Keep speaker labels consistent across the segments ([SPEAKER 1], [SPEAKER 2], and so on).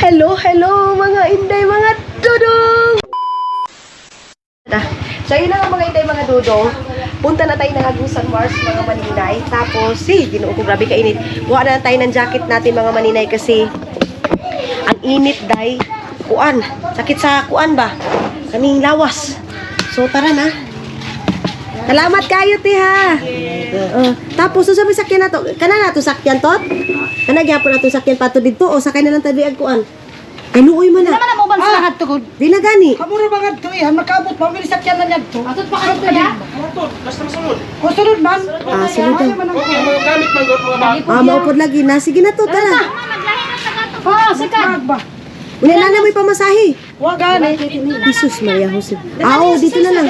[SPEAKER 1] Hello, hello mga inday, mga dudong! So yun na nga mga inday, mga dudong. Punta na tayo ng Agusan Mars mga maninay. Tapos, ginoo ko, grabe kainit. Buha na tayo ng jacket natin mga maninay kasi ang init day. Kuan, sakit sa kuan ba? Kaming lawas. So tara na. Salamat kayo ti ha. Tapos sabi sakyan na to. Kana na to sakyan tot? Kana gyapon na to sakyan pato dito o sakay na lang tabi ang kuan. Kanuoy man na.
[SPEAKER 2] Naman mo ban sa lahat to gud.
[SPEAKER 1] Di na gani.
[SPEAKER 2] Kamura bangad to eh, makabot pa bilis sakyan na niya to. Atot pa kadto ya.
[SPEAKER 3] Basta masunod.
[SPEAKER 2] O sunod man.
[SPEAKER 1] Sunod daw.
[SPEAKER 3] Mga gamit man mga ba.
[SPEAKER 1] Maupod lagi na. Sige na to, tara.
[SPEAKER 2] Oh, sakad ba.
[SPEAKER 1] Uli na na may pamasahe.
[SPEAKER 2] Wa gani.
[SPEAKER 1] Jesus Maria Jose. Dito na lang.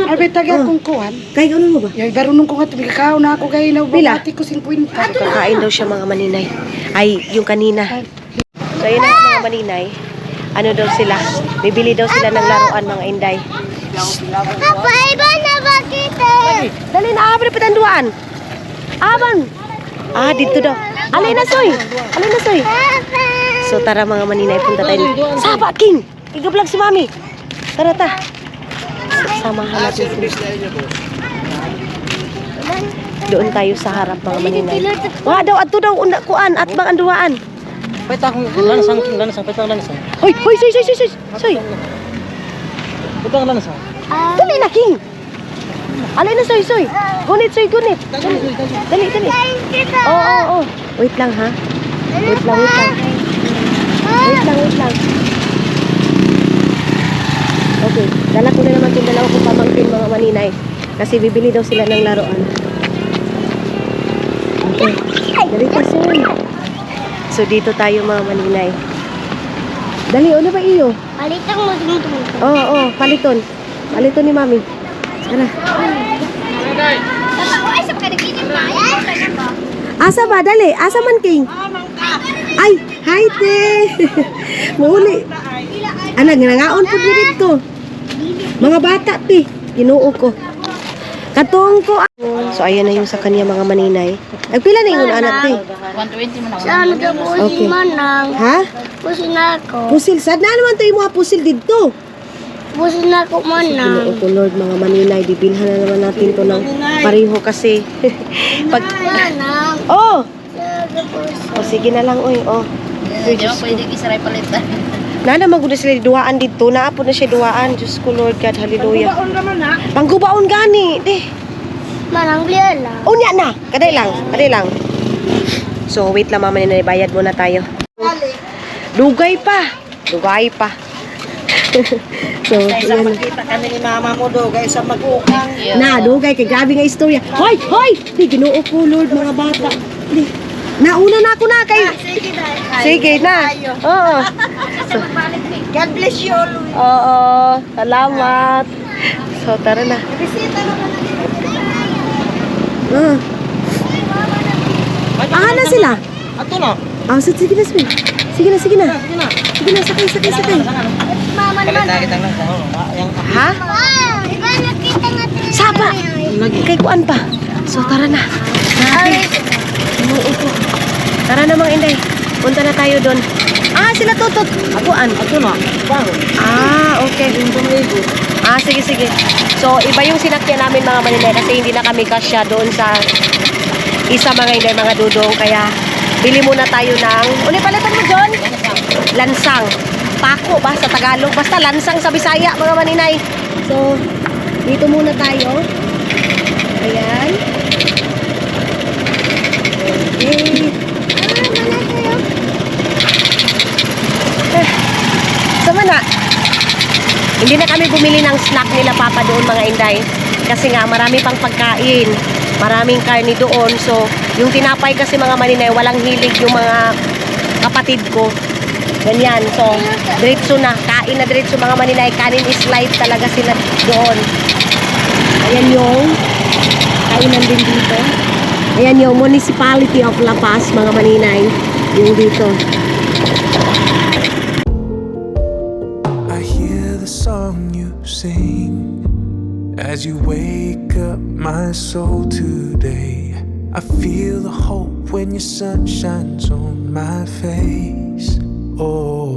[SPEAKER 2] Albert tagad kung kuan.
[SPEAKER 1] Kay ano mo ba?
[SPEAKER 2] Yoy barunong ko nga tigakaw na ako kay na
[SPEAKER 1] Pila?
[SPEAKER 2] bumati ko 50.
[SPEAKER 1] Kakain daw siya mga maninay. Ay, yung kanina. So, yun ang mga maninay. Ano daw sila? Bibili daw sila ng laruan mga inday.
[SPEAKER 4] Papa, iba na ba kita?
[SPEAKER 1] Dali na, abre pitanduan. Aban. Dito daw. Alay na, soy. Alay na, soy.
[SPEAKER 4] Papa!
[SPEAKER 1] So, tara mga maninay. Punta tayo. Saba, King. Igablog si mami. Tara, ta. Samahan natin sila. Doon tayo sa harap mga maninay. Wala daw, ato daw, kuan, at bang anduaan.
[SPEAKER 3] Pwede akong lansang pwede akong lansang.
[SPEAKER 1] Hoy, hoy, soy, soy, soy, soy. Soy.
[SPEAKER 3] Pwede akong lansang.
[SPEAKER 1] Dali na, King. Alay na, soy, soy. Gunit, soy, gunit. Dali, dali. Oo. Wait lang, ha? Wait lang. Wait lang. Okay, dala ko na naman yung dalawa kong pamangkin mga maninay. Kasi bibili daw sila ng laruan. Okay, dali ka, soy. So, dito tayo mga maninay. Dali, ano ba iyo?
[SPEAKER 4] Palitan mo dito.
[SPEAKER 1] Oo, paliton. Paliton ni mami. Tara.
[SPEAKER 4] Papa, ay sa kanikitin ba?
[SPEAKER 1] Asa ba? Dali. Asa man, King? Ay, hi, te. Mahuli. Nangaon po dito. Mga bata, te. Ginuo ko. Katong ko. So, ayan na yung sa kanya mga maninay. Pila na yung anak, te?
[SPEAKER 3] 120 mo na.
[SPEAKER 4] Saan ka pusin
[SPEAKER 1] Okay.
[SPEAKER 4] manang?
[SPEAKER 1] Ha?
[SPEAKER 4] Pusin ako.
[SPEAKER 1] Pusil. Sad na naman to yung mga pusil dito.
[SPEAKER 4] Pusin ako manang.
[SPEAKER 1] Ginuo ko, Lord, mga maninay. Bibilhan na naman natin to ng pareho kasi. Pag...
[SPEAKER 4] Manang.
[SPEAKER 1] Oh!
[SPEAKER 4] Saan ka pusin?
[SPEAKER 1] Sige na lang, oy. Oh.
[SPEAKER 3] Di ba pwede isaray palitan?
[SPEAKER 1] Nana magud sila duaan dito. Naapod na siya duaan. Diyos ko, Lord God. Hallelujah.
[SPEAKER 2] Baon naman na.
[SPEAKER 1] Panggubaon gani. Di.
[SPEAKER 4] Manang liyala.
[SPEAKER 1] Unya na. Kaday lang. So, wait lang mama nina. Bayad muna tayo. Dugay pa. So,
[SPEAKER 2] Kaysa
[SPEAKER 1] yan.
[SPEAKER 2] makita kami ni mama mo do, guys, sa mag-ukang.
[SPEAKER 1] Na, dugay. Kay grabe nga istorya. Hoy! Di, ginoo ko, Lord, mga bata. Di. Nauna na ako na kay...
[SPEAKER 4] Sige na.
[SPEAKER 1] Sige na. Oo.
[SPEAKER 2] God bless you always.
[SPEAKER 1] Oo. Salamat. So, tara na.
[SPEAKER 4] Bisita naman
[SPEAKER 1] Na sila.
[SPEAKER 3] Ato na.
[SPEAKER 1] Sige na. Sige na. Sakay.
[SPEAKER 4] Mama naman.
[SPEAKER 3] Kita lang sa
[SPEAKER 1] Ha?
[SPEAKER 4] Wow! Iba nakita natin.
[SPEAKER 1] Sapa! Kay kuan pa. So, tara na. Tara na mga inday. Punta na tayo doon. Sila tutot. Aguan.
[SPEAKER 3] Ato na. Bago.
[SPEAKER 1] Okay. Sige. So, iba yung sinakyan namin mga maninay kasi hindi na kami kasya doon sa isa mga inday, mga dudong. Kaya, bili muna tayo ng... Palitan mo, John? Lansang. Pako ba sa Tagalog? Basta lansang sa Bisaya, mga maninay. So, dito muna tayo. Ayan. Okay. Sama na. Hindi na kami bumili ng snack nila Papa doon mga inday. Kasi nga marami pang pagkain. Maraming karni doon. So, yung tinapay kasi mga maninay, walang hilig yung mga kapatid ko. Ganyan. So, diretso na. Kain na diretso mga maninay. Kanin is light talaga sila doon. Ayan yung kainan din dito. Ayan yung Municipality of La Paz mga maninay. Yung dito.
[SPEAKER 5] I hear the song you sing as you wake up my soul today. I feel the hope when your sun shines on my face. Oh,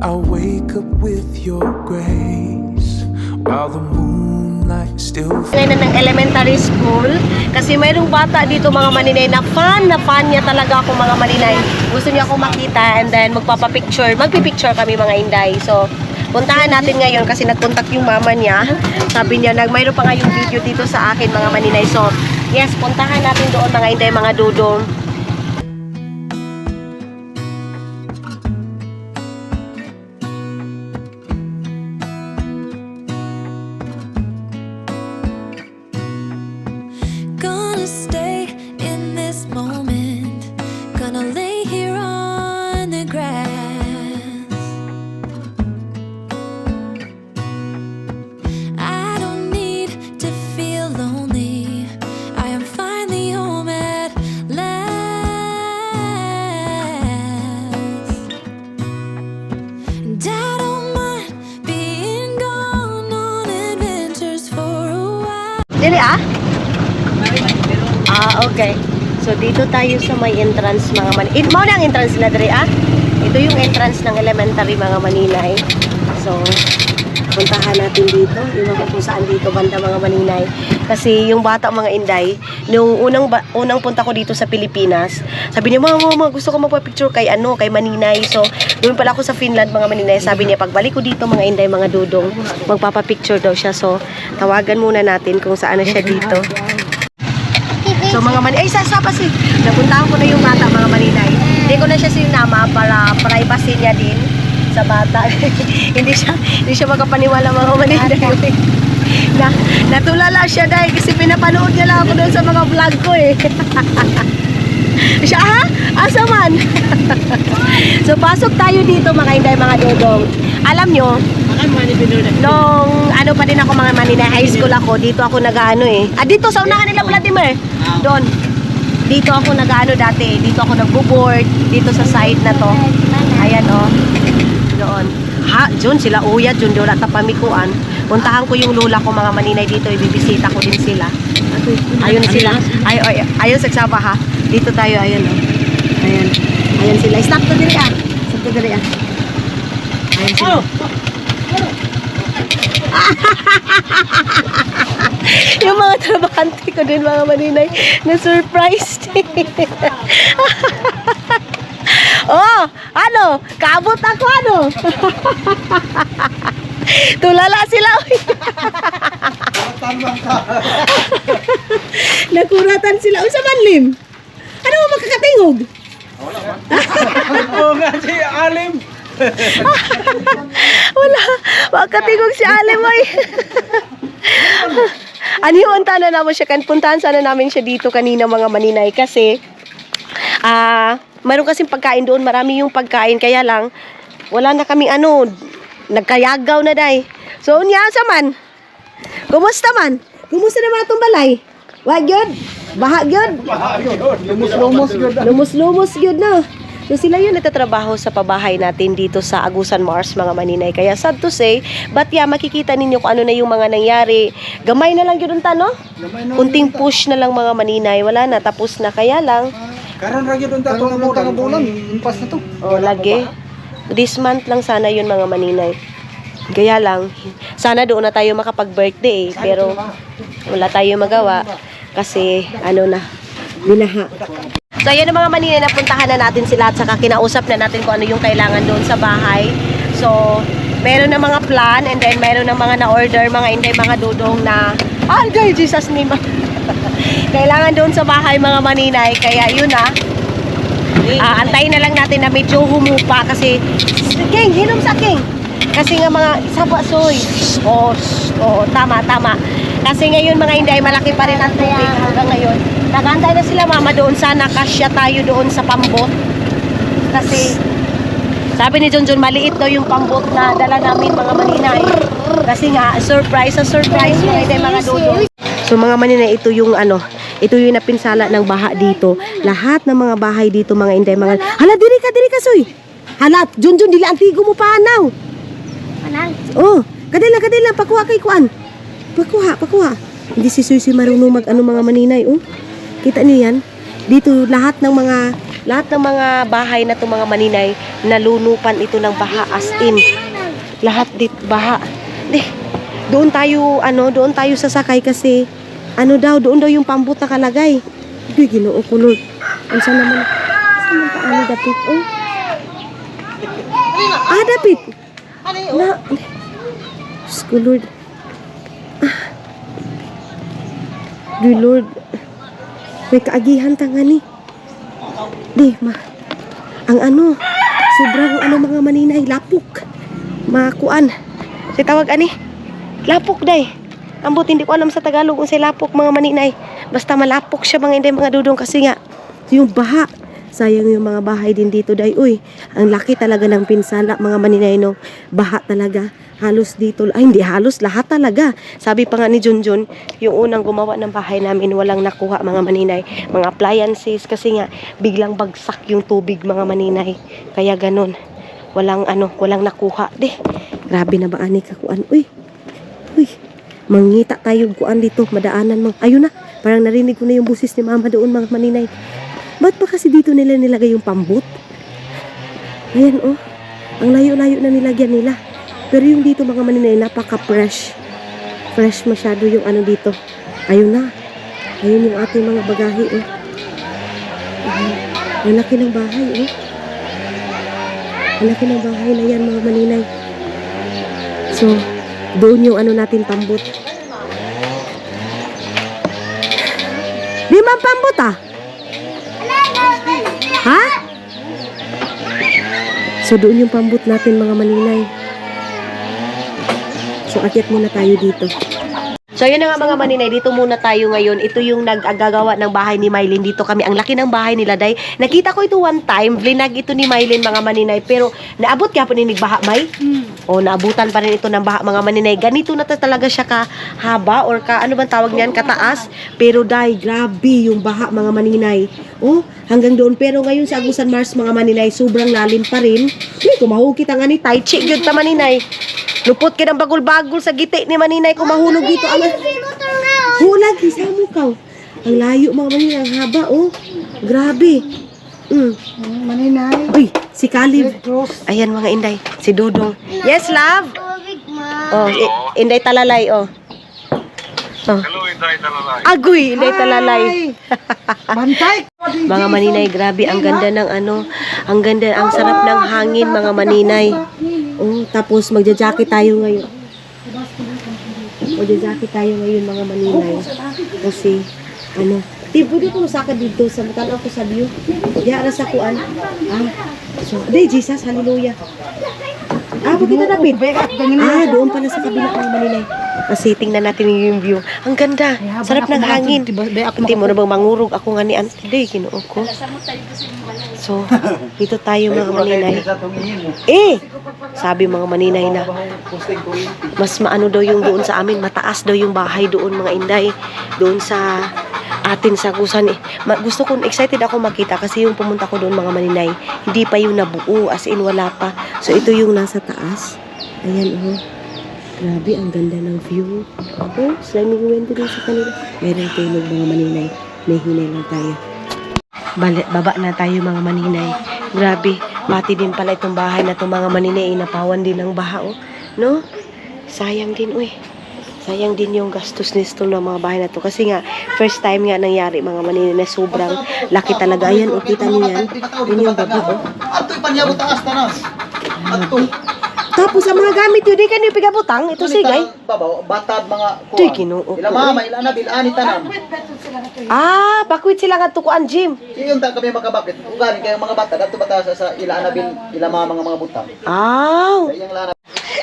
[SPEAKER 5] I'll wake up with your grace while the moonlight still
[SPEAKER 1] Ngayon ng elementary school kasi mayroong bata dito mga maninay na fan niya talaga ako mga maninay. Gusto niya akong makita and then magpipicture kami mga inday. So puntahan natin ngayon kasi nag-contact yung mama niya. Sabi niya mayroon pa nga yung video dito sa akin mga maninay. So yes, puntahan natin doon mga inday, mga dudong.
[SPEAKER 6] Gonna stay in this moment. Gonna lay here on the grass. I don't need to feel lonely. I am finally home at last. And I don't mind being gone on adventures for a while.
[SPEAKER 1] Dili okay. So dito tayo sa may entrance mga maninay. Mao na ang entrance na diri Ito yung entrance ng elementary mga maninay. So puntahan natin dito, yung mga kung saan dito banda mga maninay. Kasi yung bata mga inday, nung unang punta ko dito sa Pilipinas, sabi niya, mama, gusto ko magpa-picture kay Maninay. So, doon pala ako sa Finland mga maninay. Sabi niya, pagbalik ko dito mga inday, mga dudong, magpapa-picture daw siya. So, tawagan muna natin kung saan na siya dito. So, mga maninay, napuntahan ko na yung bata mga maninay. Hindi ko na siya sinama para privacy niya din sa bata. hindi siya makapaniwala mga maninay. Natulala siya dahil kasi pinapanood niya lang ako doon sa mga vlog ko siya asa man. So pasok tayo dito mga inday, mga dodong. Alam nyo, nung pa din ako mga maninay, high school ako, dito ako dito sa unahan nila Vladimir, doon dito ako dati, dito ako nagbo-board dito sa side na to, ayan doon. Jun sila uya, Jun wala ta pamikuan. Puntahan ko yung lola ko mga maninay dito, ibibisita ko din sila. Ayun sila. Ayun sa Sabah ha. Dito tayo, ayun Ayan. Ayan sila. Stop to diri Stop to diri Ayun sila. Yung mga trabahante ko din mga maninay na surprise. Kaabot ako tulala sila nakuratan sila sa manlim. Ano mo makakatingog?
[SPEAKER 3] Oo nga si Alim.
[SPEAKER 1] Wala makatingog si Alim Aniwan na naman siya, puntahan sana namin siya dito kanina mga maninay kasi mayroon kasing pagkain doon, marami yung pagkain, kaya lang wala na kaming nagkayagaw na day. So unya sa man, kumusta naman itong balay? Wag yun? Baha yun? Lumos yun na. So sila yun nagtatrabaho sa pabahay natin dito sa Agusan Mars mga maninay. Kaya sad to say, but makikita ninyo kung ano na yung mga nangyari. Gamay na lang yun kunting push na lang mga maninay. Wala na, tapos na, kaya lang.
[SPEAKER 3] Karon ra gyud unta tong bulan. Impas na to.
[SPEAKER 1] Lagi. This month lang sana yun mga maninay. Kaya lang, sana doon na tayo makapag-birthday pero wala tayo magawa kasi binaha. So ayan ang mga maninay, napuntahan na natin sila at saka kinausap na natin kung ano yung kailangan doon sa bahay. So, meron na mga plan and then meron na mga na-order, mga inday, mga dudong na Jesus name. Kailangan doon sa bahay mga maninay, kaya yun antayin na lang natin na medyo humupa kasi King, hinom sa King kasi nga mga sabasoy tama kasi ngayon mga inday, malaki pa rin ang tubig hanggang ngayon. Nagantay na sila mama doon, sana kasya tayo doon sa pambot kasi sabi ni John maliit daw yung pambot na dala namin mga maninay kasi nga surprise mga inday, mga dudong. So mga maninay, ito yung napinsala ng baha dito. Lahat ng mga bahay dito mga inday, mga diri ka soy. Halat, Jun dili antigo mo pa anaw. Kadila pakuha kay kuan. Pakuha. Hindi si Suy marunong mga maninay Kita niyo yan? Dito lahat ng mga Lahat ng mga bahay na to mga maninay, nalunupan ito ng baha as in. Lahat dit baha. Di, doon tayo sasakay kasi doon daw yung pambot na kalagay. Di, Ginoo ko Lord. Ang saan naman paano dapit? Oh. Dapit. Na. Diyos ko Lord. Di Lord. May kaagihan tanga ni. Di, sobrang mga maninay, lapok. Makuan. Si tawag ani, lapok day. Ambot hindi ko alam sa Tagalog kung si lapok mga maninay. Basta malapok siya mga inday mga dudong kasi nga yung baha. Sayang yung mga bahay din dito day. Uy, ang laki talaga ng pinsala mga maninay no. Baha talaga. Halos dito, hindi halos, lahat talaga. Sabi pa nga ni Junjun, yung unang gumawa ng bahay namin, walang nakuha mga maninay. Mga appliances, kasi nga, biglang bagsak yung tubig mga maninay. Kaya ganun. Walang nakuha. Grabe na ba ani kakuan? Uy, mangita tayo kuan dito, madaanan mo. Ayun na, parang narinig ko na yung busis ni mama doon mga maninay. Ba't pa kasi dito nila nilagay yung pambut? Ayan oh, ang layo-layo na nilagyan nila. Pero yung dito mga maninay, napaka-fresh. Fresh masyado yung dito. Ayun na. Ayun yung ating mga bagahe oh. Ang laki ng bahay oh. Ang laki ng bahay na yan mga maninay. So, doon yung natin pambot. Di man pambot ah? Ha? So, doon yung pambot natin mga maninay. So, akyat muna tayo dito. So, yun na nga mga maninay, dito muna tayo ngayon. Ito yung nag-agagawa ng bahay ni Mylene. Dito kami, ang laki ng bahay nila, day. Nakita ko ito one time, vlinag ito ni Mylene mga maninay. Pero, naabot kaya po ninig baha, May? O, naabutan pa rin ito ng baha mga maninay. Ganito na talaga siya kahaba or ano bang tawag niyan, kataas. Pero, day, grabe yung baha mga maninay. Oh, hanggang doon. Pero ngayon sa Agusan Mars mga maninay, sobrang lalim pa rin. Kumahugit ang ani, tai chi, yun ta maninay. Lupot ka ng bagol-bagol sa giti ni maninay kung mahulog dito. Hulag, isa mo ka. Ang layo mga maninay, ang haba oh. Grabe.
[SPEAKER 2] Maninay.
[SPEAKER 1] Uy, si Kalib. Ayan mga inday, si Dodong. Yes, love. Oh, inday talalay oh.
[SPEAKER 3] Hello, Inday Talalay.
[SPEAKER 1] Agoy, inday talalay.
[SPEAKER 2] Bantay.
[SPEAKER 1] Mga maninay, grabe ang ganda ng ang ganda, ang sarap ng hangin mga maninay. Oh, tapos magja-jacket tayo ngayon. Magja-jacket tayo ngayon mga maninay. Kasi tipo dito ko sa dito sa matanaw ko sa view. Diya sa kuan. So, Jesus, hallelujah. Bakit kita napit? Doon pala sa kabila mga maninay. Kasi tingnan natin yung view. Ang ganda. Sarap ng hangin. Hindi mo na bang mangurog ako nga ni Auntie Day, Ginoo ko. So, dito tayo mga maninay. Sabi mga maninay na mas maano daw yung doon sa amin. Mataas daw yung bahay doon mga inday. Doon sa atin sa Agusan. Gusto ko, excited ako makita kasi yung pumunta ko doon mga maninay. Hindi pa yung nabuo, as in wala pa. So, ito yung nasa taas. Ayan oh. Grabe, ang ganda ng view. Oh, slime window din sa kanila. Meron tulog mga maninay. May hinay lang tayo. Baba na tayo mga maninay. Grabe, pati din pala itong bahay na itong mga maninay. Inapawan din ng baha, oh. No? Sayang din, uy. Sayang din yung gastos nito ng mga bahay na to. Kasi nga, first time nga nangyari mga maninay na sobrang laki talaga. Ayan, oh, kita niyo yan. Yun yung baba, oh.
[SPEAKER 3] Ato'y panyabot ang astanas. Ato'y.
[SPEAKER 1] Tapos ang mga gamit yun, di ka niyo pigabutang. Ito sigay.
[SPEAKER 3] Babaw, batad mga kuha.
[SPEAKER 1] Tuy, Ginoo ko.
[SPEAKER 3] Ila mama, ila na bilani tanan.
[SPEAKER 1] Bakwit sila nga tukuan, Jim.
[SPEAKER 3] Iyon ta kami makabakit. Kung galing kayo mga bata, dato bata sa ila na bil, ila mama mga butang. Iyang lana.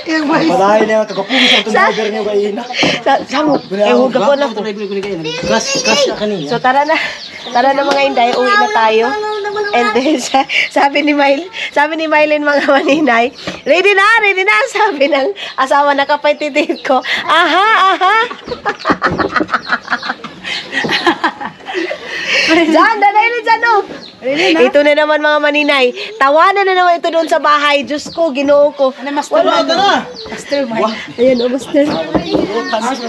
[SPEAKER 3] Padahay na kagapugo sa itong driver niyo kay Ina.
[SPEAKER 1] Samot, ihug ako na po.
[SPEAKER 3] Gas na kanina.
[SPEAKER 1] So tara na mga inday, uwi na tayo. And then sabi ni Mylene mga maninay, ready na, sabi ng asawa na kapatid ko. Aha. Diyan, oh. Ito na naman mga maninay. Tawanan na naman ito doon sa bahay. Diyos ko, Ginoo ko.
[SPEAKER 3] Wala ka na.
[SPEAKER 2] Master Mike.
[SPEAKER 1] Ayan, master.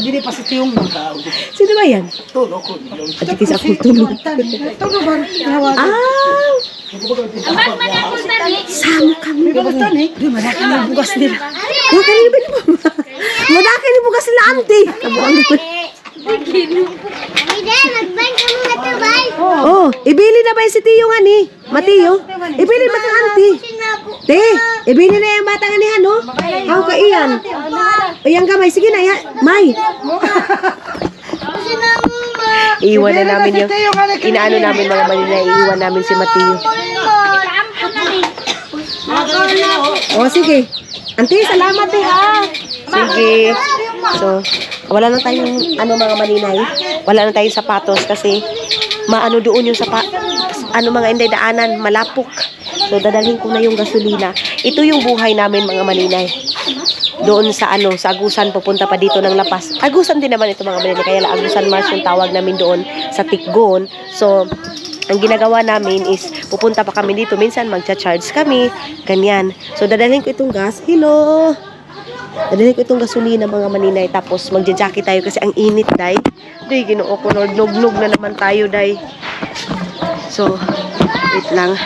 [SPEAKER 2] Dili pa si Tiyong.
[SPEAKER 1] Sino ba yan?
[SPEAKER 3] Tulo ko.
[SPEAKER 1] At ikis ako tulog.
[SPEAKER 2] Ito ba?
[SPEAKER 1] Samo kami. Di, malaki na bugas nila. Oh, kanina ba mo? Malaki na bugas nila, auntie. Kabuang ko.
[SPEAKER 4] Hindi, nagbang kami na tabay.
[SPEAKER 1] Oh, ibili na ba yung si Tiyo nga ni? Matiyo? Ibili ba kang auntie? Te, ibili na yung bata nga ni Hano? How ka iyan? O yan ka, May. Sige na, ya. May. Iiwan na namin yung, inaano namin mga Manila, iiwan namin si Matiyo. Oh, sige. Auntie, salamat eh ha. Sige. So, wala na tayong mga Maninay. Wala na tayong sapatos kasi maano doon yung mga Inday daanan, malapok. So, dadalhin ko na yung gasolina. Ito yung buhay namin mga Maninay. Doon sa sa Agusan, pupunta pa dito ng Lapas. Agusan din naman ito mga Maninay, kaya lang Agusan Mars yung tawag namin doon sa Tikgon. So, ang ginagawa namin is pupunta pa kami dito. Minsan magcha-charge kami. Ganyan. So, dadalhin ko itong gas. Hello! Dadalhin ko itong gasolina mga Maninay. Tapos, magja-jacket tayo kasi ang init, day. Day, ginoo ko. Nog-nog na naman tayo, day. So, wait lang.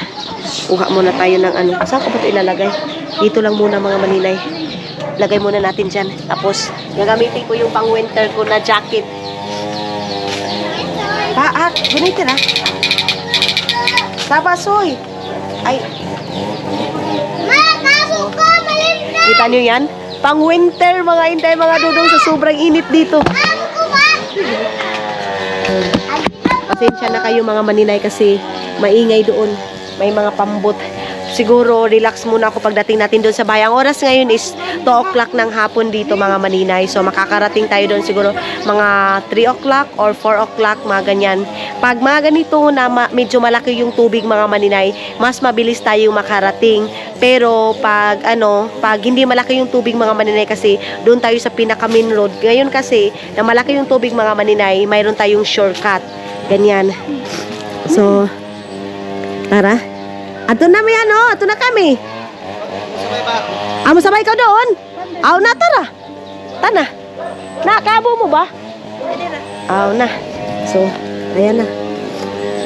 [SPEAKER 1] Kuha muna tayo ng Saan ko ba ito ilalagay? Dito lang muna mga Maninay. Lagay muna natin dyan. Tapos, gagamitin ko yung pang-winter ko na jacket. Gunite na. Sabasoy. Ay. Kita nyo yan? Pang-winter mga Inday, mga dudong sa sobrang init dito. Pasensya na kayo mga Maninay kasi maingay doon. May mga pambot. Siguro relax muna ako pagdating natin doon sa bahay. Ang oras ngayon is 2 o'clock ng hapon dito mga Maninay. So makakarating tayo doon siguro mga 3 o'clock or 4 o'clock, mga ganyan. Pag mga ganito na medyo malaki yung tubig mga Maninay, mas mabilis tayong makarating. Pero pag hindi malaki yung tubig mga Maninay kasi doon tayo sa pinaka main road. Ngayon kasi na malaki yung tubig mga Maninay, mayroon tayong shortcut. Ganyan. So tara. Ato na may ato na kami. Masabay ka doon? Aw na, tara. Tana. Nakabo mo ba? Aw na. So, ayan na.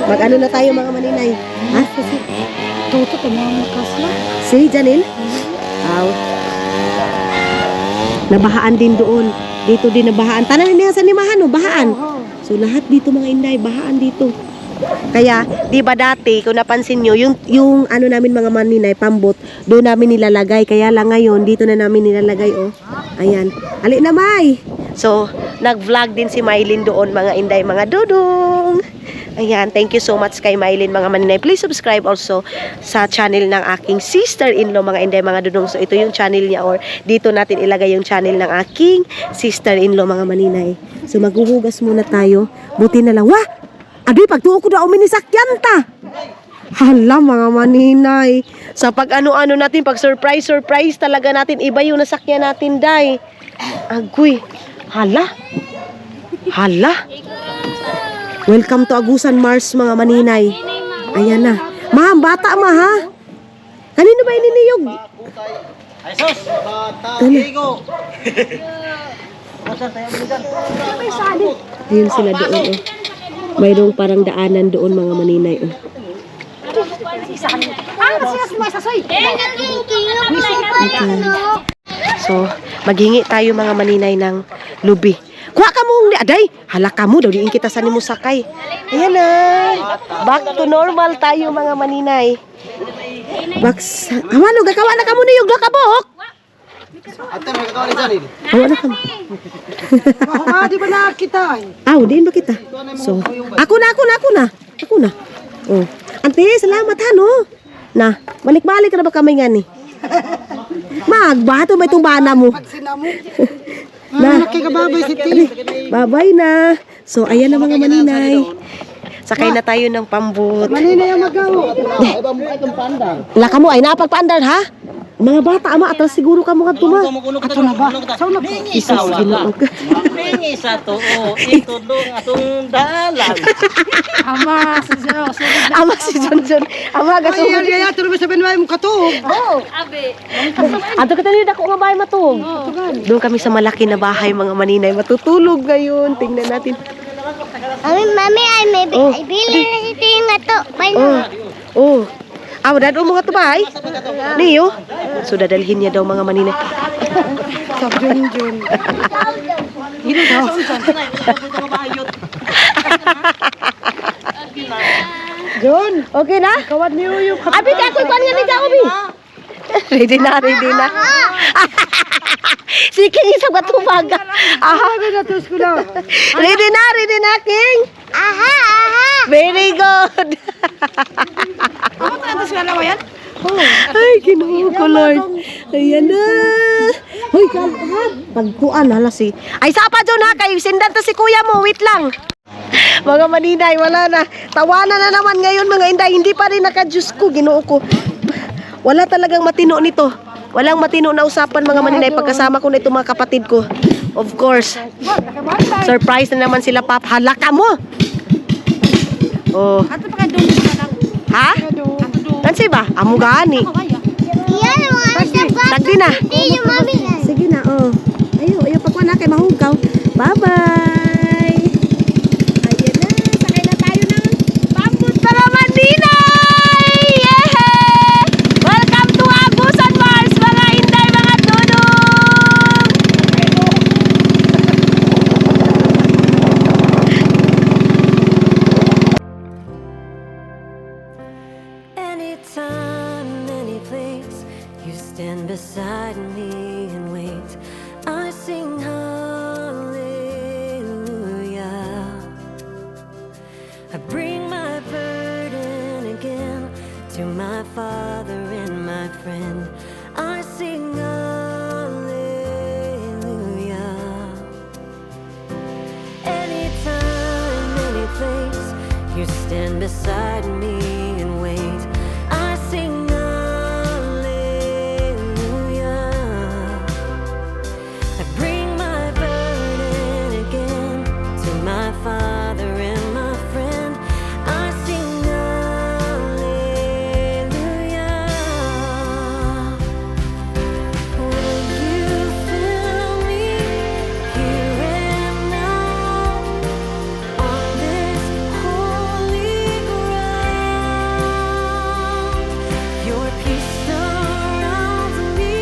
[SPEAKER 1] Mag-ano na tayo mga Maninay. Ha?
[SPEAKER 2] Tuto ko mga makasla.
[SPEAKER 1] Si Janine? Aw. Nabahaan din doon. Dito din nabahaan. Tanan niya sa Nimahan, bahaan. So, lahat dito mga Inday, bahaan dito. Kaya, di ba dati, kung napansin nyo, yung namin mga Maninay, pambot, doon namin nilalagay. Kaya lang ngayon, dito na namin nilalagay, oh. Ayan. Ali na, May! So, nag-vlog din si Maylin doon, mga Inday, mga dudong. Ayan, thank you so much kay Maylin, mga Maninay. Please subscribe also sa channel ng aking sister-in-law, mga Inday, mga dudong. So, ito yung channel niya, or dito natin ilagay yung channel ng aking sister-in-law, mga Maninay. So, maghuhugas muna tayo. Buti na lang, wah! Adi, pagtuo ko daw minisakyan ta. Hala mga Maninay. Sa pag ano-ano natin, pag surprise talaga natin, iba yung nasakyan natin, day. Agoy. Hala. Welcome to Agusan Mars mga Maninay. Ayan na. Ma'am, bata ha. Kanino ba ininiyog?
[SPEAKER 3] Ay sus, bata, Diego.
[SPEAKER 1] Ayun sila doon, oh. Mayroong parang daanan doon mga Maninay, oh. So, maghingi tayo mga Maninay ng lubi. Kuha ka mong aday. Hala ka mo daw, diin kita sa nimo sakay. Ayan na. Back to normal tayo mga Maninay. Amano, gakawa na ka mo niyog ka buhok.
[SPEAKER 3] Ate, may kakawa ni Janine.
[SPEAKER 1] Awa na ka mo.
[SPEAKER 2] Di ba nakita?
[SPEAKER 1] Diin ba kita? So, ako na. Oh. Ante, salamat ha, no? Na, balik-balik ka na ba kami nga ni? Magbato ba itong bana mo?
[SPEAKER 2] Sinamo.
[SPEAKER 1] Na,
[SPEAKER 2] Nakikababay si Tili.
[SPEAKER 1] babay na. So, ayan na mga Maninay. Sakay na tayo ng pambot.
[SPEAKER 2] Maninay ang magawa.
[SPEAKER 3] Ay, ba mo itong pandang?
[SPEAKER 1] Laka mo, ay napagpaandar ha? Mga bata, ama, atras siguro ka mga tuma.
[SPEAKER 2] Ato na ba? Saan na ba?
[SPEAKER 1] Isus, ginoong ka.
[SPEAKER 7] Pingi sa to, ito doon atong dalan.
[SPEAKER 2] Ama,
[SPEAKER 1] Ama si John. Ama,
[SPEAKER 2] Ay,
[SPEAKER 1] gasong.
[SPEAKER 2] yan, yan. Ito na ba sabihin mo katog?
[SPEAKER 1] Ato ka tayo dako nga bahay matug. Doon kami sa malaki na bahay mga Maninay. Matutulog ngayon. Tingnan natin.
[SPEAKER 4] Mami, ay may
[SPEAKER 1] Oh.
[SPEAKER 4] bili na si Tili nga to.
[SPEAKER 1] Oh. Aw, dado mo nga to ba ay? Niyo? So dadalhin niya daw mga maninay.
[SPEAKER 2] Sa Junjun. Jun,
[SPEAKER 1] Okay na?
[SPEAKER 2] kawat niyo yung
[SPEAKER 1] Abi ka ko kan nga ni Ubi. Ready na, ready na. Si King isa ba tumaga? Aha,
[SPEAKER 2] natus ko na.
[SPEAKER 1] ready na, King.
[SPEAKER 4] Aha!
[SPEAKER 1] Very good.
[SPEAKER 2] Ako natus ka na yan?
[SPEAKER 1] Ay, Ginoo ko, Lord. Ayan na. Hoy, kalahad. Pagkuan, hala si... Ay, sapa dyan ha, kayo. Sindan to si kuya mo. Wait lang. Mga maninay, wala na. Tawanan na naman ngayon, mga inday. Hindi pa rin naka-Diyos ko, Ginoo ko. Wala talagang matino nito. Walang matino na usapan, mga maninay. Pagkasama ko na itong mga kapatid ko. Of course. Surprise na naman sila, Pap. Hala ka mo. Oh.
[SPEAKER 2] Ato pa ka doon na lang.
[SPEAKER 1] Ha? Nansi ba? Amo gani.
[SPEAKER 4] Iyan ang mga sapat.
[SPEAKER 1] Tagdi na.
[SPEAKER 4] Hindi yung mami.
[SPEAKER 1] Sige na, oh. Ayaw pagkuha na kay mahugaw. Bye-bye. Ayan na, sakay na tayo ng bambut para Maninay! Yeah! Welcome to Agusan Mars, mga inday, mga dudong!
[SPEAKER 6] Anytime, any place, you stand beside me and wait. I sing hallelujah. I bring my burden again to my Father and my friend. I sing hallelujah. Anytime, any place, you stand beside me and wait. I sing hallelujah. I bring my burden again to my Father and my friend. I sing hallelujah. Will you fill me here and now on this holy ground? Your peace surrounds me,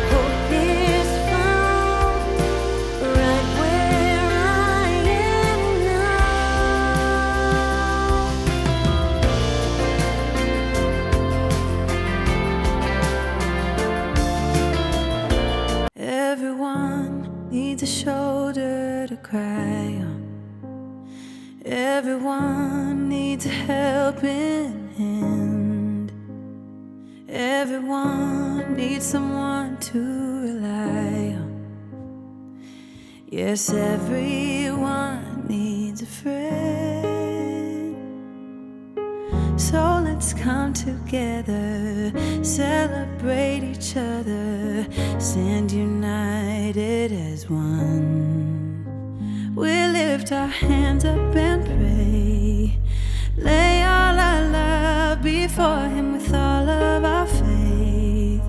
[SPEAKER 6] hope is found right where I am now. Everyone needs a shoulder to cry on. Everyone needs a helping hand. Everyone needs someone to rely on. Yes, everyone needs a friend. So let's come together, celebrate each other, stand united as one. We lift our hands up and pray, lay all our love before Him with all of our faith.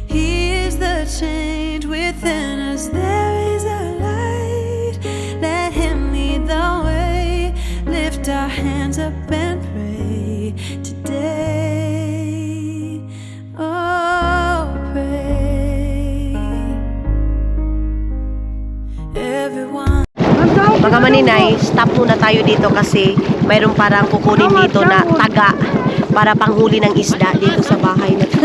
[SPEAKER 6] He is the change within us, there is a light. Let Him lead the way, lift our hands up and pray today. Oh, pray. Everyone.
[SPEAKER 1] Mga maninay, stop muna tayo dito kasi mayroon parang kukunin dito na taga para panghuli ng isda dito sa bahay na to.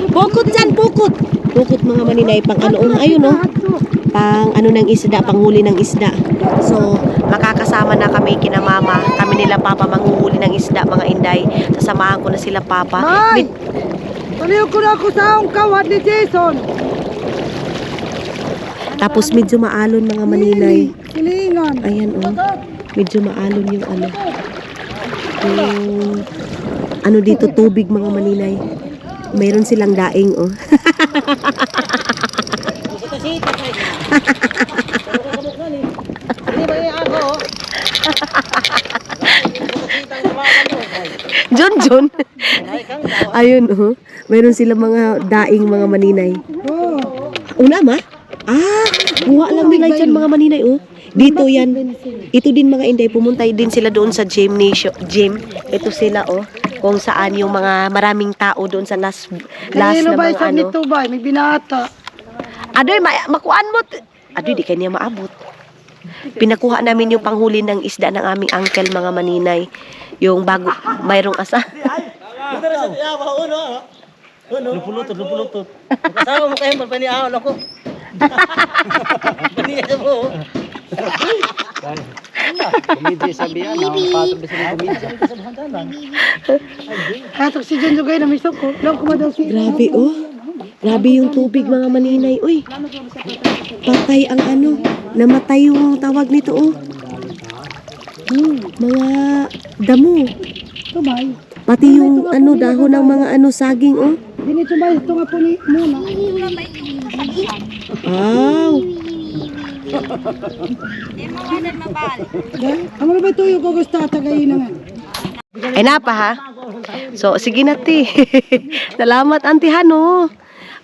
[SPEAKER 1] Pukot dyan, pukot! Pukot mga maninay, pang ano, ayun oh. Pang ano ng isda, panghuli ng isda. So, makakasama na kami kina mama, kami nila papa manghuhuli ng isda mga inday. Sasamahan ko na sila papa.
[SPEAKER 2] Ay! Paliw ko na ako sa akong kawat ni Jason.
[SPEAKER 1] Tapos medyo maalon mga maninay.
[SPEAKER 2] Kilingan.
[SPEAKER 1] Ayan oh. Medyo maalon yung ano. Yung ano dito tubig mga maninay. Mayroon silang daing oh. John. Ayun oh. Mayroon silang mga daing mga maninay. Una ma? Ah, buha lang nila dyan mga maninay oh. Dito yan. Ito din mga Inday, pumunta din sila doon sa gym. Ito sila kung saan yung mga maraming tao doon sa last na
[SPEAKER 2] Bay,
[SPEAKER 1] mga
[SPEAKER 2] sa nito bay, may binata.
[SPEAKER 1] Adoy, makuan mo. Adoy, di kanya maabot. Pinakuha namin yung panghuli ng isda ng aming uncle mga maninay. Yung bago, mayroong asa.
[SPEAKER 7] Lupulutot. Kasama mo kayo, magpaniawan ako. Paniya mo.
[SPEAKER 3] Kumidya sabihan, nakapatog na sa kumidya.
[SPEAKER 2] Katok si John Jugay na may suko. Lang kumadaw si...
[SPEAKER 1] Grabe, Grabe yung tubig mga maninay. Uy, patay ang namatay yung tawag nito, mga damo.
[SPEAKER 2] Ito bay.
[SPEAKER 1] Pati yung dahon ng mga saging,
[SPEAKER 2] Dinito bay, ito nga po ni muna.
[SPEAKER 1] Wow.
[SPEAKER 2] Ano ba ito yung kugusta tagayin na nga?
[SPEAKER 1] Ay napa ha. So sige na ti. Salamat Auntie Hano.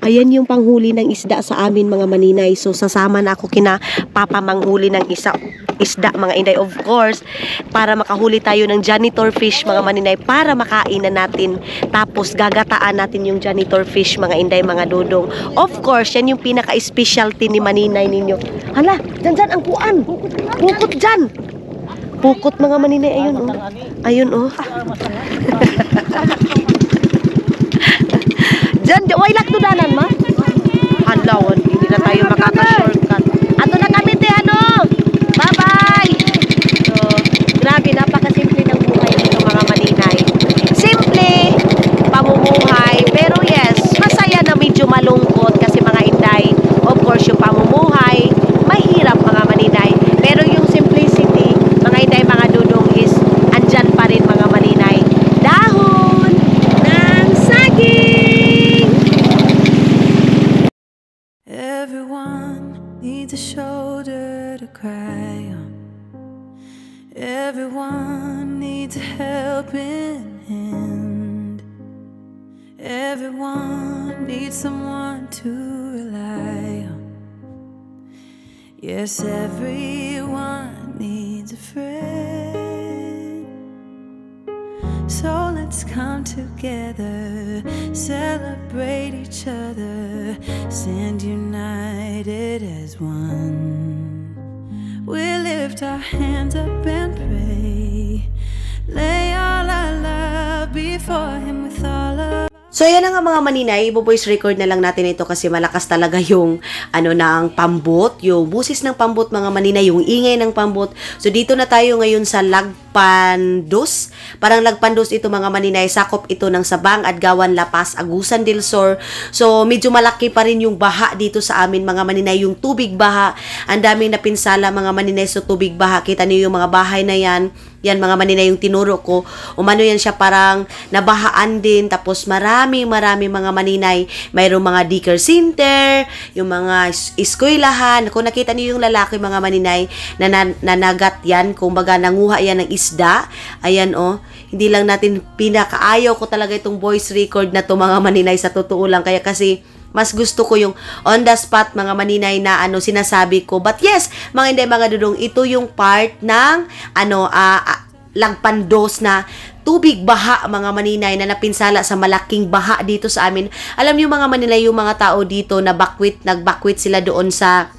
[SPEAKER 1] Ayan yung panghuli ng isda sa amin mga maninay. So sasama na ako kina Papa manghuli ng isda mga Inday, of course, para makahuli tayo ng janitor fish mga maninay, para makain na natin. Tapos gagataan natin yung janitor fish mga Inday, mga dudong. Of course, yan yung pinaka-specialty ni maninay ninyo. Hala, dyan ang kuan. Pukot dyan. Pukot mga maninay, ayun Ayun Diyan, way laktudanan ma? Halawan, hindi na tayo makaka-shortcut. Ato na kami te, bye-bye! So, grabe, napakasimple ng buhay dito mga maninay. Simple, pamumuhay, pero yes, masaya na medyo malungkot kasi mga Inday, of course, yung pamumuhay, mahirap mga maninay. Pero yung simplicity, mga Inday, mga dudong is, andyan pa rin mga maninay. Dahon ng saging!
[SPEAKER 6] Everyone needs a shoulder to cry on. Everyone needs a helping hand. Everyone needs someone to rely on. Yes, everyone needs a friend. So let's come together, celebrate each other, stand united as one. We lift our hands up and pray, lay all our love before Him with all of.
[SPEAKER 1] So yan na nga mga maninay, voice record na lang natin ito kasi malakas talaga yung ng pambot, yung busis ng pambot mga maninay, yung ingay ng pambot. So dito na tayo ngayon sa Lagpandos. Parang Lagpandos ito mga maninay, sakop ito ng Sabang, Adgawan, Lapas, Agusan del Sur. So medyo malaki pa rin yung baha dito sa amin mga maninay, yung tubig baha. Ang daming napinsala mga maninay sa tubig baha. Kita niyo yung mga bahay na yan. Yan mga maninay yung tinuro ko. Umano yan siya parang nabahaan din. Tapos marami mga maninay. Mayroong mga daycare center, yung mga eskwelahan. Kung nakita niyo yung lalaki mga maninay na nanagat yan, kung baga nanguha yan ng isda. Ayan hindi lang natin pinakaayaw ko talaga itong voice record na to mga maninay sa totoo lang. Kaya kasi mas gusto ko yung on the spot mga maninay na sinasabi ko. But yes, mga Inday, mga dudong, ito yung part ng Lagpandos na tubig baha mga maninay na napinsala sa malaking baha dito sa amin. Alam niyo mga maninay, yung mga tao dito na nagbakwit sila doon sa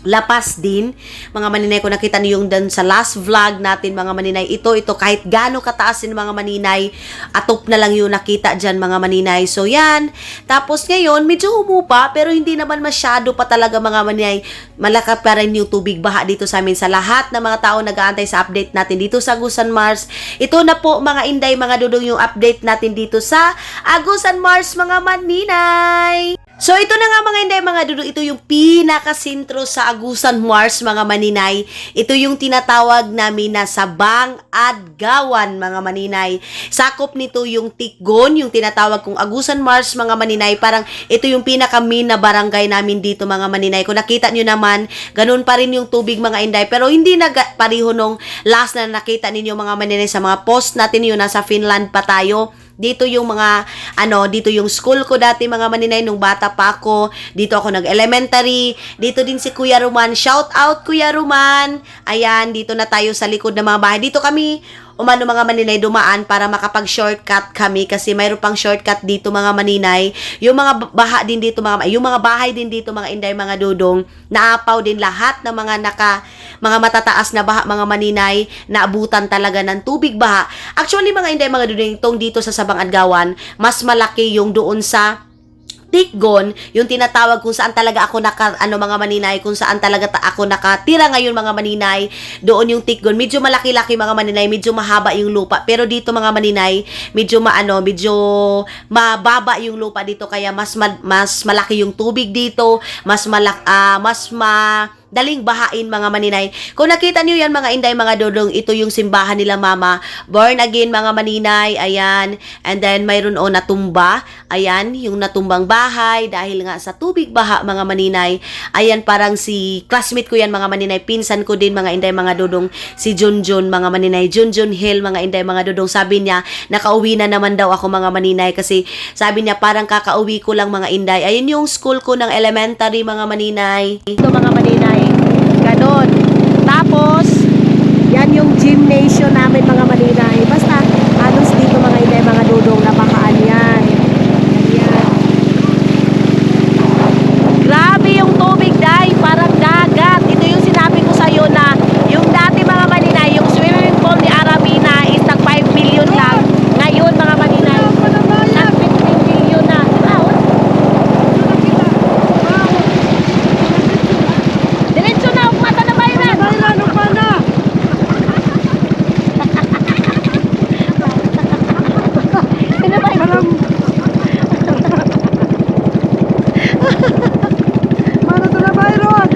[SPEAKER 1] Lapas din. Mga maninay, ko nakita niyo yung dun sa last vlog natin mga maninay. Ito kahit gaano kataas din mga maninay, atop na lang yung nakita dyan mga maninay. So yan. Tapos ngayon, medyo humupa pero hindi naman masyado pa talaga mga maninay. Malaka pa rin yung tubig baha dito sa amin. Sa lahat ng mga tao nag-aantay sa update natin dito sa Agusan Mars. Ito na po mga Inday, mga dudong, yung update natin dito sa Agusan Mars mga maninay. So ito na nga mga Inday, mga dudong, ito yung pinakasintro sa Agusan Mars mga maninay. Ito yung tinatawag namin na Sabang Adgawan mga maninay. Sakop nito yung Tikgon, yung tinatawag kong Agusan Mars mga maninay. Parang ito yung pinaka-main na barangay namin dito mga maninay. Kung nakita nyo naman, ganun pa rin yung tubig mga Inday. Pero hindi na pariho nung last na nakita ninyo mga maninay sa mga post natin, yun nasa Finland pa tayo.
[SPEAKER 8] Dito yung mga, dito yung school ko dati mga maninay nung bata pa ako. Dito ako nag-elementary. Dito din si Kuya Roman. Shout out Kuya Roman. Ayan, dito na tayo sa likod ng mga bahay. Dito kami mga maninay dumaan para makapag-shortcut kami kasi mayroon pang shortcut dito mga maninay. Yung mga baha din dito yung mga bahay din dito mga inday, mga dudong, naapaw din lahat ng mga matataas na baha mga maninay, naabutan talaga ng tubig baha. Actually mga inday, mga dudong, itong dito sa Sabang Adgawan, mas malaki yung doon sa Tikgon, yung tinatawag kung saan talaga ako mga maninay, kung saan talaga ako nakatira ngayon mga maninay, doon yung Tikgon. Medyo malaki-laki mga maninay, medyo mahaba yung lupa. Pero dito mga maninay, medyo mababa yung lupa dito, kaya mas malaki yung tubig dito, daling bahain mga maninay. Kung nakita niyo yan mga inday, mga dodong, ito yung simbahan nila mama. Born again mga maninay, ayan. And then mayroon natumba, ayan, yung natumbang bahay dahil nga sa tubig baha mga maninay. Ayan, parang si classmate ko yan mga maninay, pinsan ko din mga inday, mga dodong, si Junjun mga maninay, Junjun Hill mga inday, mga dodong. Sabi niya, nakauwi na naman daw ako mga maninay kasi sabi niya parang kakauwi ko lang mga inday. Ayan yung school ko ng elementary mga maninay.
[SPEAKER 1] Ito mga maninay, ganon. Tapos, yan yung gymnasium namin mga maninay. Basta, halos dito mga inday, mga dudong, napakaan yan. Ayan. Grabe yung tubig, day. Parang dagat. Ito yung sinabi ko sa'yo na yung dati mga maninay, yung swimming pool ni Arabina is nag 5 million lang. Ngayon mga maninay, nag 15 million na. Diretso na, mata na bayaran.
[SPEAKER 2] Ano pa na? Parang... Mana to na Byron?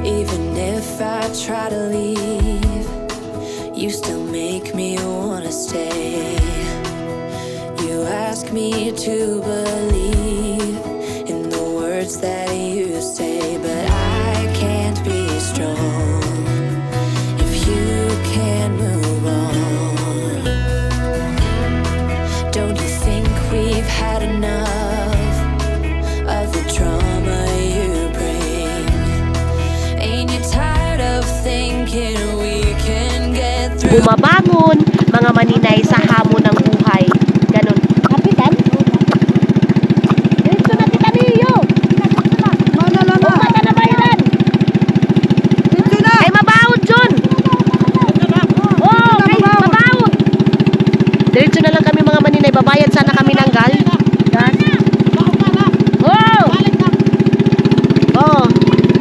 [SPEAKER 6] Even if I try to leave, you still make me wanna stay. You ask me to believe in the words that you say, but I can't be strong if you can't move on. Don't you think we've had enough of the drama you bring? Ain't you tired of thinking we can get through?
[SPEAKER 1] Bumabangon mga maninay sa hamon ng buhay. Ganon. Kapitan? Diretso na kita niyo.
[SPEAKER 2] Mana lang na?
[SPEAKER 1] Mata na bayaran.
[SPEAKER 2] Dito na!
[SPEAKER 1] Ay mabawod John. Oh, okay, mabawod. Diretso na lang kami mga maninay. Babayad sana kami ng gal. Oh,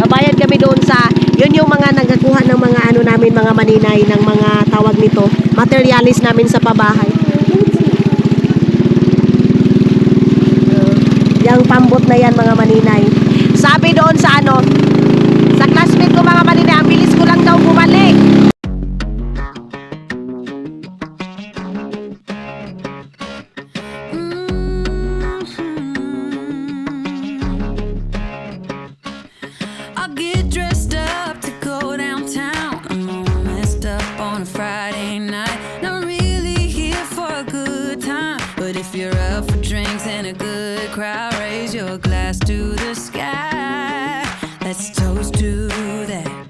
[SPEAKER 1] babayad kami doon sa, yun yung mga nagkakuha ng mga namin mga maninay, ng mga tawag nito, materialis namin sa pabahay. Yung pambot na yan mga maninay. Sabi doon sa sa classmate ko mga maninay, ang bilis ko lang daw bumalik.
[SPEAKER 6] I get dressed up to go downtown. I'm all messed up on a Friday night. Not really here for a good time, but if you're up for drinks and a good crowd, raise your glass to the sky. Let's toast to that.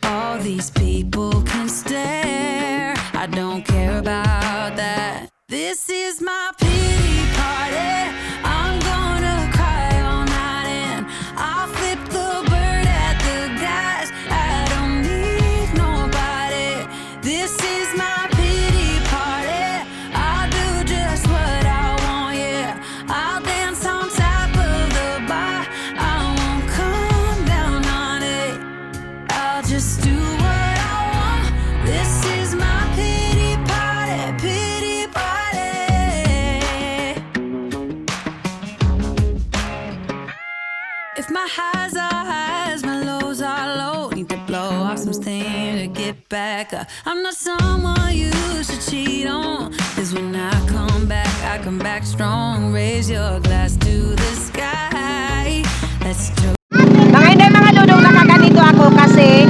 [SPEAKER 6] All these people can stare. I don't care about that. This is my pity party. I'm gonna cry all night and I'll flip the bird at the guys. I don't need nobody. This is my pity party. I'll do just what I want, yeah. I'll dance on top of the bar. I won't come down on it. I'll just do what I want. This is my pity party, pity party. back. I'm not someone you should cheat on. 'Cause when I come back strong. Raise your glass to the sky. Let's do.
[SPEAKER 1] Mga inday, mga dudong, nakaganito ako kasi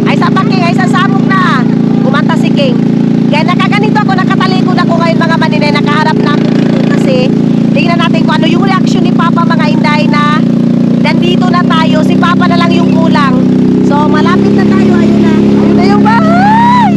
[SPEAKER 1] ay sa paking, ay sa samok na kumanta si King. Kaya nakaganito ako, nakatalikod ako ngayon mga maninay, nakaharap na ako dito kasi tingnan natin kung ano yung reaction ni Papa mga inday na nandito na tayo, si Papa na lang yung kulang. So malapit na tayo, ayun na yung bahay!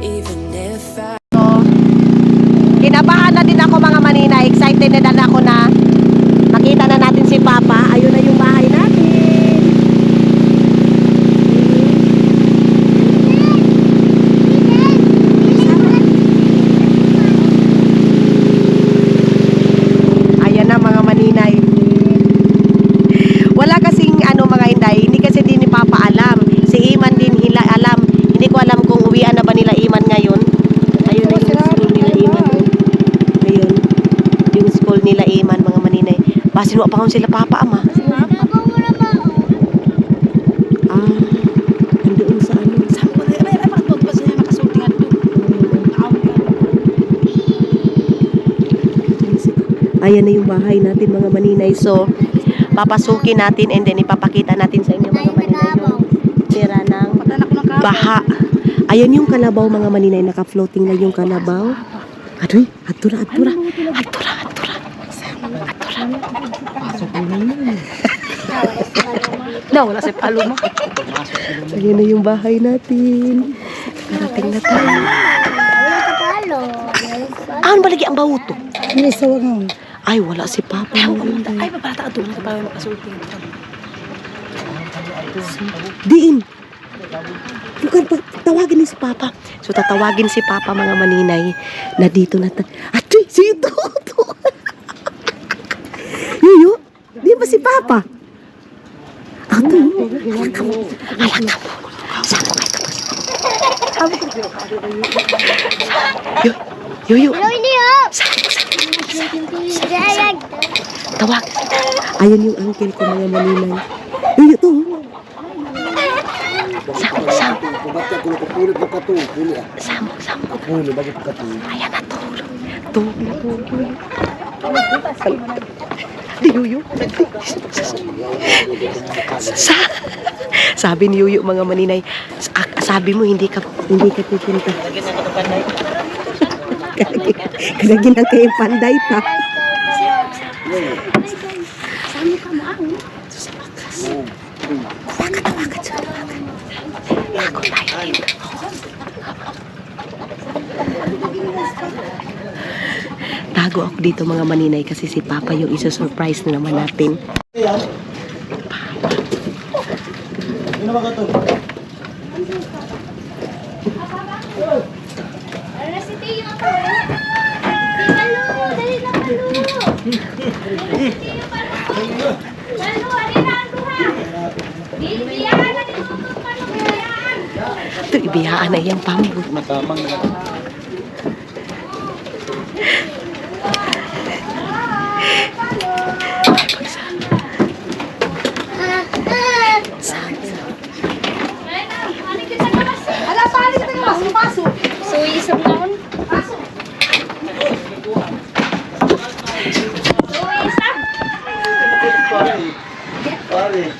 [SPEAKER 6] Even if I.
[SPEAKER 1] Kinabahan na din ako mga manina, excited na din ako na makita na natin si Papa. Ayun na yung bahay natin. Ayan na mga maninay. Wala kasing ano mga inday, hindi kasi din ni Papa alam. Si Iman din hila alam. Hindi ko alam kung uwian na ba nila Iman ngayon. Ayun na yung school nila Iman. Ayun. Yung school nila Iman mga maninay. Basin mo pa kung sila Papa ama. Ah. Nandoon sa ano. Ayan na yung bahay natin mga maninay. So, papasukin natin and then ipapakita natin sa inyo mga maninay yung tira ng baha. Ayan yung kalabaw mga maninay. Naka-floating na yung kalabaw. Adoy, atura. No, wala si palo mo. Ayan na yung bahay natin. Nakarating na tayo. Ah, ano ba lagi ang bauto?
[SPEAKER 2] Hindi sa wangon.
[SPEAKER 1] Ay, wala si Papa.
[SPEAKER 7] Ay, papalata ka doon. Kapag makasulti.
[SPEAKER 1] Diin. Bukan, tawagin ni si Papa. So, tatawagin si Papa mga maninay na dito na Atoy, si Toto. Yuyo, di ba si Papa? Atoy, alak ka mo. Saan mo kayo Yuyo. Tawag. Ayun yung uncle ko mga maninay. Yuyo to. Samok. Ayan na tulog. Di Yuyo. Sabi ni Yuyo mga maninay, sabi mo hindi ka pupunta. Kalagin ang kayong panday ta. Bakit sa Bago tayo dito. Tago ako dito mga maninay kasi si Papa yung isa-surprise na naman natin.
[SPEAKER 3] Ano ba ka to?
[SPEAKER 1] Ito, ibiyaan na yung pambut.
[SPEAKER 3] Matamang na.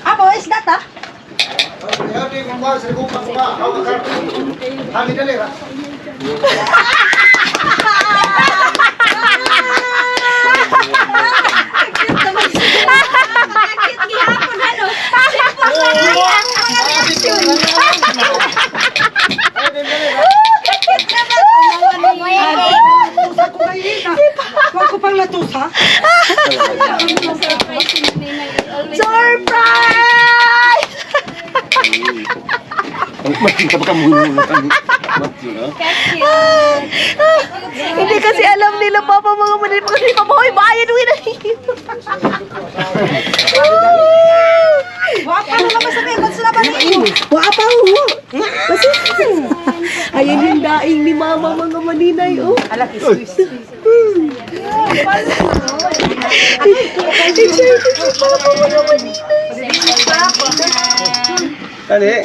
[SPEAKER 2] Abo, is that ah? Huwag ko pang latusa.
[SPEAKER 1] Surprise! Hindi kasi alam nila papa mga manay kasi papahoy bayan mo na.
[SPEAKER 2] Wapa na naman sa mga sila ba ninyo?
[SPEAKER 1] Wapa ho. Ayan yung daing ni mama mga maninay oh.
[SPEAKER 2] Ala, is.
[SPEAKER 3] Kali.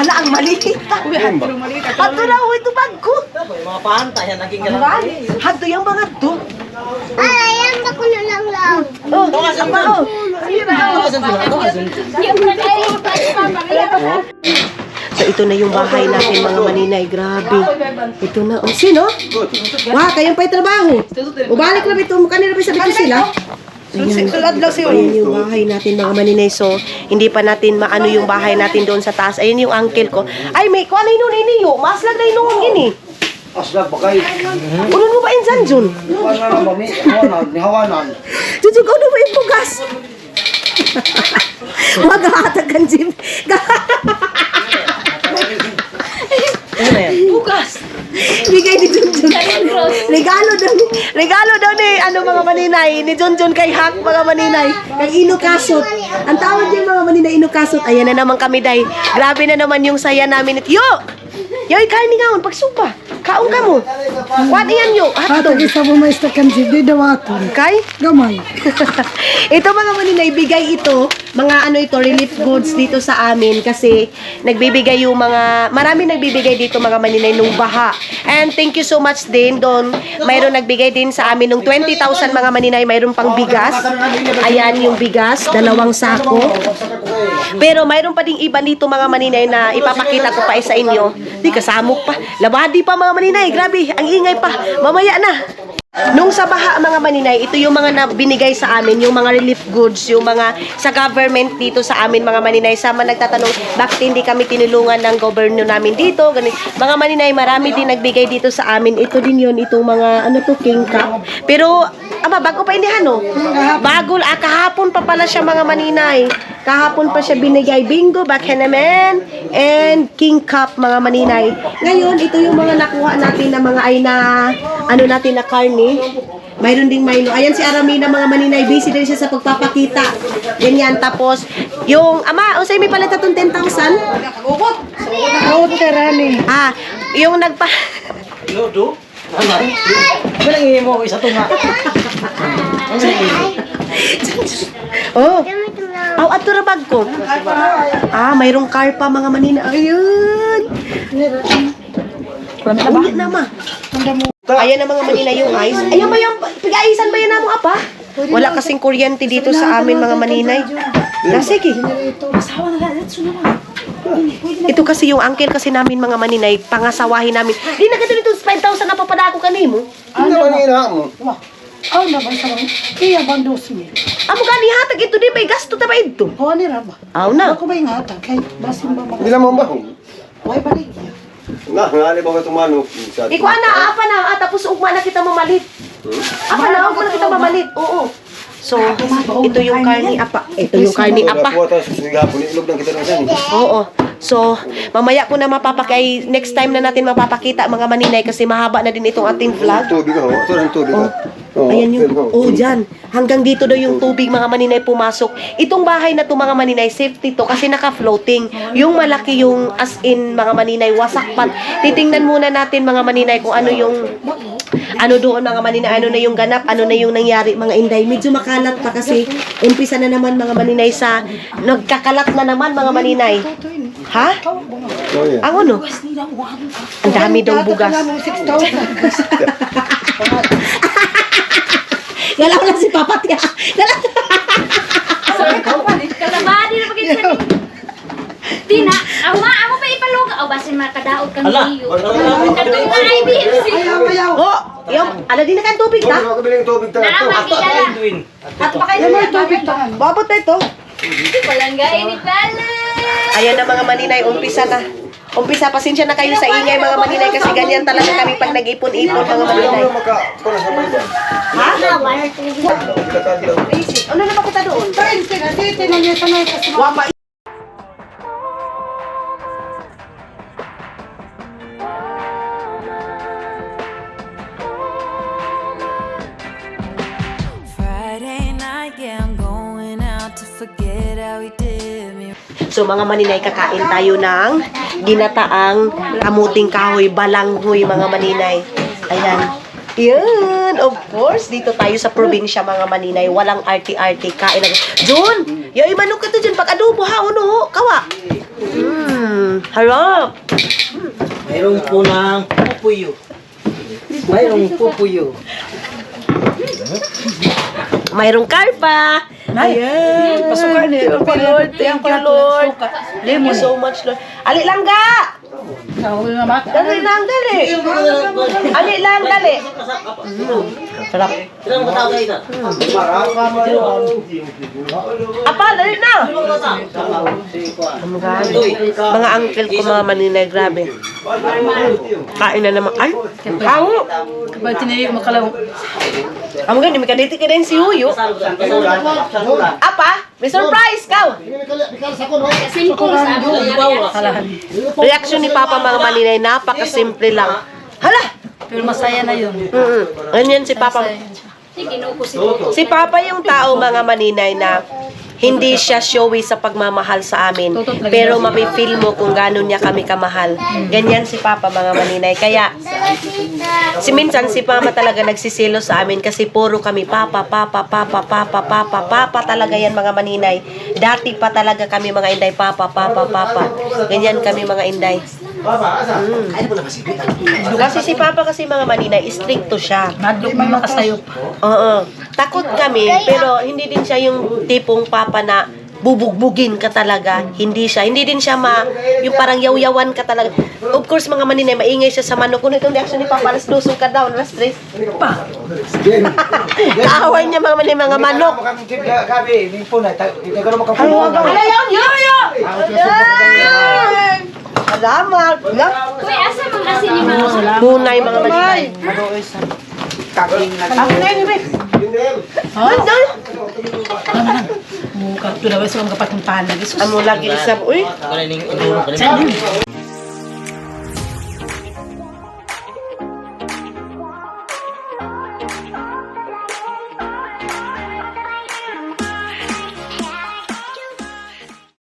[SPEAKER 1] Ala ang maliit. Hato na ho ito bag ko.
[SPEAKER 7] Mga pahanta yan, naging ganun.
[SPEAKER 1] Hato yung mga to.
[SPEAKER 4] Ay, ayan ba ko na lang lang?
[SPEAKER 1] Oh, apa oh. So ito na yung bahay natin mga maninay. Grabe. Ito na. Oh, sino? Wah, kayang pa'y trabaho. Ubalik lang ito. Mukha nila pa sabi ko sila.
[SPEAKER 2] Sulad lang siya.
[SPEAKER 1] Ayan yung bahay natin mga maninay. So, hindi pa natin maano yung bahay natin doon sa taas. Ayun yung uncle ko. Ay, may kuha na yun iniyo. Maslag na yun gini.
[SPEAKER 3] Aslag bakay.
[SPEAKER 1] Ulan mo ba insan, Jun?
[SPEAKER 3] Hawanan mami. Hawanan.
[SPEAKER 1] Jun, kau na ba yung pugas? Huwag hatagan, Jim.
[SPEAKER 7] Ano na yan?
[SPEAKER 1] Bigay ni Junjun. Regalo daw ni ano mga maninay ni Junjun kay Hak mga maninay. Kay Inukasot. Ang tawag niya mga maninay Inukasot. Ayan na naman kami day. Grabe na naman yung saya namin. Yo! Yoy, kain ni ngaon pagsupa. Kaon ka mo. Kuan iyan yo.
[SPEAKER 2] Hato,
[SPEAKER 1] Hatto.
[SPEAKER 2] isa mo may stakan si di dawaton.
[SPEAKER 1] Kay?
[SPEAKER 2] Gamay.
[SPEAKER 1] Ito mga maninay, bigay ito, mga ano ito, relief goods dito sa amin kasi nagbibigay yung mga, marami nagbibigay dito mga maninay nung baha. And thank you so much din doon. Mayroon nagbigay din sa amin nung 20,000 mga maninay, mayroon pang bigas. Ayan yung bigas, 2 sako. Pero mayroon pa ding iba dito mga maninay na ipapakita ko pa sa inyo. Di kasamok pa. Labadi pa mga maninay, grabe, ang ingay pa. Mamaya na. Nung sa baha mga maninay, ito yung mga binigay sa amin, yung mga relief goods, yung mga sa government dito sa amin mga maninay. Sama nagtatanong, bakit hindi kami tinulungan ng gobyerno namin dito? Ganun. Mga maninay, marami din nagbigay dito sa amin. Ito din yun, itong mga, ano to, king cup. Pero, bago pa indihan, no? Bago, kahapon pa pala siya mga maninay. Kahapon pa siya binigay. Bingo, bakhenamen, and king cup mga maninay. Ngayon, ito yung mga nakuha natin na mga ay na, ano natin na karne. Mayroon ding Milo. Ayan si Aramina mga maninay. Busy din siya sa pagpapakita. Ganyan. Tapos, yung, usay may palit itong 10,000?
[SPEAKER 2] Nakawot ka rani.
[SPEAKER 1] Yung nagpa...
[SPEAKER 7] Lodo? Ano? Walang ihi mo, isa to nga.
[SPEAKER 1] Oh. Ato ra bag ko. Mayroong car pa mga maninay. Ayun. Ulit na ma. Ayan na mga maninay yung ice. Ayan ba yung pag-aisan ba yan na mo apa? Wala kasing kuryente dito sa amin mga maninay. Sige. Ito kasi yung uncle kasi namin mga maninay, pangasawahin namin. Di na ganito nito 5,000 na papada ko kanimo.
[SPEAKER 3] Ano ba nila mo?
[SPEAKER 2] Aw na ba sa mga? Iya bang 2,000.
[SPEAKER 1] Amo gani hatag ito di may gasto ta ba ito?
[SPEAKER 2] Kuha ni Raba.
[SPEAKER 1] Aw na.
[SPEAKER 2] Ako ba yung hatag? Kay basin ba mga?
[SPEAKER 3] Hindi mo ba?
[SPEAKER 2] Huwag balik.
[SPEAKER 3] Ngali ba itong manok?
[SPEAKER 1] Iko ana apa na tapos ugma na kita mamalit. Apa na ugma na kita mamalit. Oo. So, ito yung karni apa. Ito yung karni apa. Oo. So, mamaya ko na mapapakay, next time na natin mapapakita mga maninay kasi mahaba na din itong ating vlog.
[SPEAKER 3] Tubig ako. Ito ang tubig.
[SPEAKER 1] Ayan yung, dyan. Hanggang dito daw yung tubig mga maninay pumasok. Itong bahay na to mga maninay, safety to kasi naka-floating. Yung malaki yung as in mga maninay, wasak pa. Titingnan muna natin mga maninay kung ano yung, ano doon mga maninay, ano na yung ganap, ano na yung nangyari mga inday. Medyo makalat pa kasi umpisa na naman mga maninay sa, nagkakalat na naman mga maninay. Ha? Ang ano? Ang dami daw bugas. Galaw lang si Papat ya.
[SPEAKER 4] Kalabadi na pagkita sa Tina, amo pa ipalog. Basin makadaog kang iyo. Kadung ka ay BFC.
[SPEAKER 1] Yung, ala din na kan tubig ta?
[SPEAKER 3] Ako bilang tubig ta.
[SPEAKER 1] At pa kayo na tubig ta. Babot na ito.
[SPEAKER 4] Palanggain ni Pala.
[SPEAKER 1] Ayan na mga maninay, umpisa na. Umpisa, pasensya na kayo sa ingay mga maninay kasi ganyan talaga kami pag nag-ipon-ipon mga maninay.
[SPEAKER 3] Maka,
[SPEAKER 1] Ha? Ano na ba kita doon?
[SPEAKER 2] 20 na, dito na niya sanay kasi mga...
[SPEAKER 6] Friday night, yeah, I'm going out to forget how he did me.
[SPEAKER 1] So mga maninay, kakain tayo ng ginataang kamuting kahoy, balanghoy mga maninay. Ayan. Yan, of course, dito tayo sa probinsya mga maninay, walang arty-arty, kain na. Jun, yung manok ka to dyan, pag adobo ha, ano, kawa. Harap.
[SPEAKER 7] Mayroong po ng pupuyo. Mayroong pupuyo.
[SPEAKER 1] Mayroong karpa. Ayan.
[SPEAKER 2] Pasukan niya.
[SPEAKER 1] Thank you, Lord. Thank you, Lord. Thank you so much, Lord. Ali lang ga! Dali lang, dali. Ali lang, dali. Sarap.
[SPEAKER 7] Ilang katao kayo na?
[SPEAKER 1] Apa, dali na. Mga uncle ko, mga maninay, grabe. Kain na naman. Ay, kango.
[SPEAKER 2] Kapag tinayo makalaw.
[SPEAKER 1] Amo gani, may kaditi ka din si Huyo. Apa, may surprise ka.
[SPEAKER 4] Simple sa ako.
[SPEAKER 1] Reaksyon ni Papa mga maninay, napakasimple lang. Hala!
[SPEAKER 2] Pero masaya na yun.
[SPEAKER 1] Ganyan si Papa. Si Papa yung tao mga maninay na hindi siya showy sa pagmamahal sa amin. Pero mapifeel mo kung gano'n niya kami kamahal. Ganyan si Papa mga maninay. Kaya, minsan si Mama talaga nagsisilo sa amin kasi puro kami Papa talaga yan mga maninay. Dati pa talaga kami mga inday, Papa. Ganyan kami mga inday. Kasi si Papa kasi mga maninay, stricto siya.
[SPEAKER 2] Madlok may makasayop.
[SPEAKER 1] Oo. Takot kami, pero hindi din siya yung tipong papa na bubugbugin ka talaga. Hindi siya. Hindi din siya yung parang yaw-yawan ka talaga. Of course, mga maninay, maingay siya sa manok. Kung itong reaction ni Papa, alas 2 ka daw, alas 3.
[SPEAKER 2] Pa.
[SPEAKER 1] Kaaway niya mga maninay, mga manok. Salamat.
[SPEAKER 4] Uy, asa man kasi ni mga
[SPEAKER 1] Hunay mga maninay.
[SPEAKER 2] Mukha ito na ba sa mga kapatong palag.
[SPEAKER 1] Amo lagi sa uy.
[SPEAKER 7] Magaling inurong ka rin.